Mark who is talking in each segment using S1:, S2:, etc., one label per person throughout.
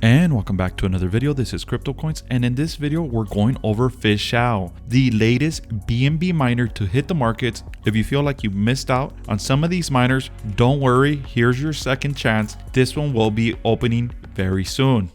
S1: And welcome back to another video. This is CryptoKoinz, and in this video we're going over FISHAO, the latest BNB miner to hit the markets. If you feel like you missed out on some of these miners, don't worry, here's your second chance. This one will be opening very soon.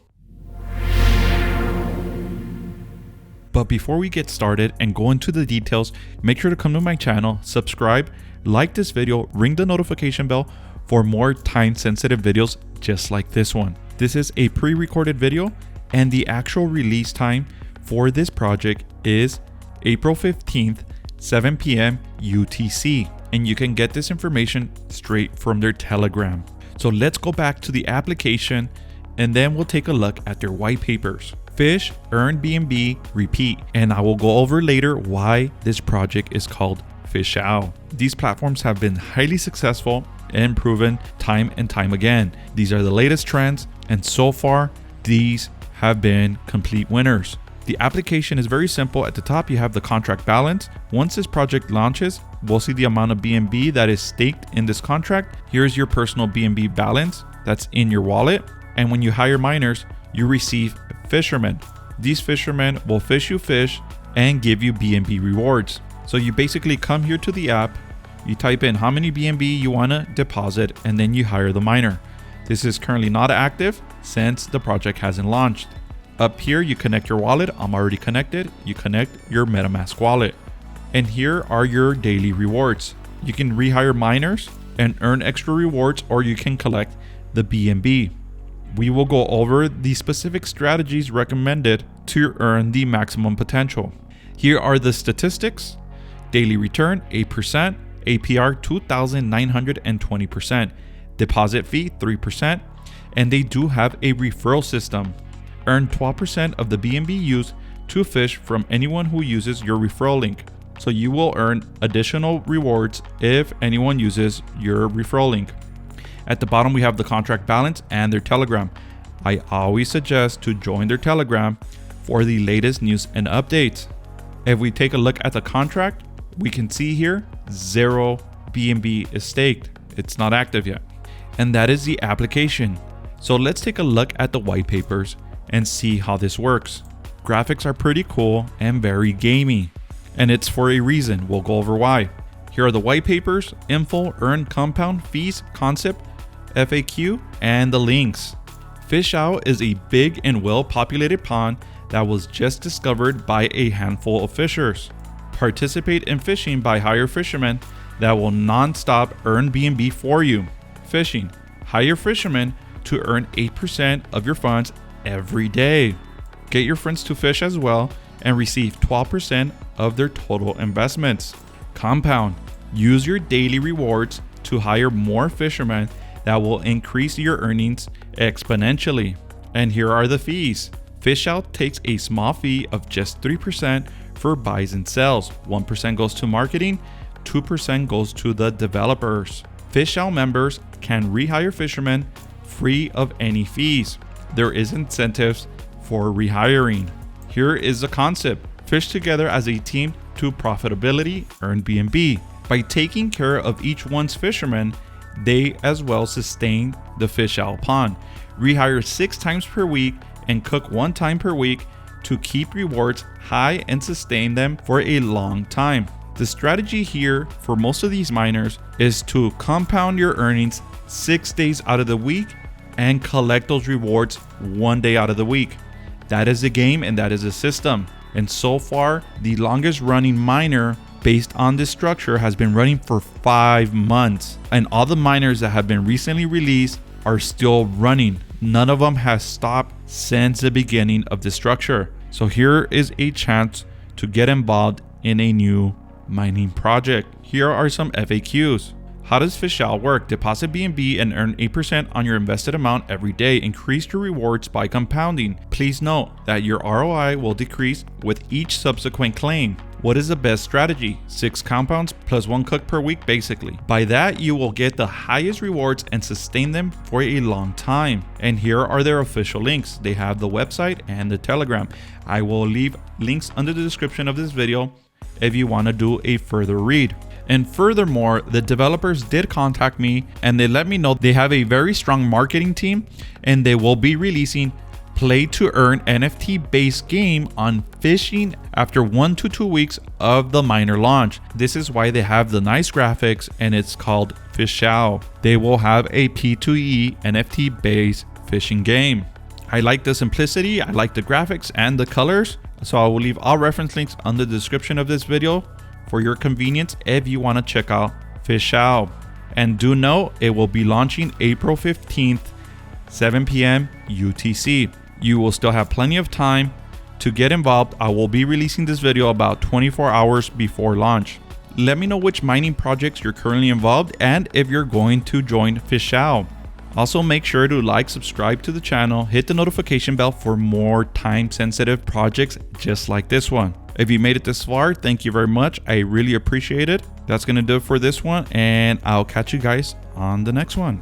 S1: But before we get started and go into the details, make sure to come to my channel, subscribe, like this video, ring the notification bell for more time-sensitive videos just like this one. This is a pre-recorded video, and the actual release time for this project is April 15th, 7 p.m. UTC, and you can get this information straight from their Telegram. So let's go back to the application, and then we'll take a look at their white papers. Fish, Earn BNB, Repeat, and I will go over later why this project is called FISHAO. These platforms have been highly successful and proven time and time again. These are the latest trends, and so far these have been complete winners. The application is very simple. At the top you have the contract balance. Once this project launches, we'll see the amount of BNB that is staked in this contract. Here's your personal BNB balance that's in your wallet, and when you hire miners, you receive fishermen. These fishermen will fish you fish and give you BNB rewards. So you basically come here to the app, you type in how many BNB you want to deposit, and then you hire the miner. This is currently not active since the project hasn't launched. Up here, you connect your wallet. I'm already connected. You connect your MetaMask wallet. And here are your daily rewards. You can rehire miners and earn extra rewards, or you can collect the BNB. We will go over the specific strategies recommended to earn the maximum potential. Here are the statistics. Daily return 8%, APR 2,920%, deposit fee 3%, and they do have a referral system. Earn 12% of the BNB used to fish from anyone who uses your referral link. So you will earn additional rewards if anyone uses your referral link. At the bottom we have the contract balance and their Telegram. I always suggest to join their Telegram for the latest news and updates. If we take a look at the contract, we can see here 0 BNB is staked. It's not active yet. And that is the application. So let's take a look at the white papers and see how this works. Graphics are pretty cool and very gamey, and it's for a reason. We'll go over why. Here are the white papers, info, earn, compound, fees, concept, FAQ, and the links. FISHAO is a big and well-populated pond that was just discovered by a handful of fishers. Participate in fishing by hire fishermen that will non-stop earn BNB for you. Fishing. Hire fishermen to earn 8% of your funds every day. Get your friends to fish as well and receive 12% of their total investments. Compound. Use your daily rewards to hire more fishermen that will increase your earnings exponentially. And here are the fees. FISHAO takes a small fee of just 3% for buys and sells. 1% goes to marketing, 2% goes to the developers. FISHAO members can rehire fishermen free of any fees. There is incentives for rehiring. Here is the concept. Fish together as a team to profitability, earn BNB. By taking care of each one's fishermen, they as well sustain the FISHAO pond. Rehire 6 times per week and cook 1 time per week to keep rewards high and sustain them for a long time. The strategy here for most of these miners is to compound your earnings 6 days out of the week and collect those rewards 1 day out of the week. That is the game, and that is the system. And so far, the longest running miner based on this structure has been running for 5 months. And all the miners that have been recently released are still running. None of them has stopped since the beginning of the structure. So here is a chance to get involved in a new mining project. Here are some FAQs. How does FISHAO work? Deposit BNB and earn 8% on your invested amount every day. Increase your rewards by compounding. Please note that your ROI will decrease with each subsequent claim. What is the best strategy? 6 compounds plus 1 cook per week basically. By that, you will get the highest rewards and sustain them for a long time. And here are their official links. They have the website and the Telegram. I will leave links under the description of this video if you want to do a further read. And furthermore, the developers did contact me and they let me know they have a very strong marketing team and they will be releasing play to earn NFT based game on fishing after 1 to 2 weeks of the miner launch. This is why they have the nice graphics, and it's called FISHAO. They will have a P2E NFT based fishing game. I like the simplicity, I like the graphics and the colors, so I will leave all reference links on the description of this video for your convenience if you want to check out FISHAO. And do know it will be launching April 15th, 7 p.m. UTC. You will still have plenty of time to get involved. I will be releasing this video about 24 hours before launch. Let me know which mining projects you're currently involved and if you're going to join FISHAO. Also, make sure to like, subscribe to the channel, hit the notification bell for more time-sensitive projects just like this one. If you made it this far, thank you very much. I really appreciate it. That's going to do it for this one, and I'll catch you guys on the next one.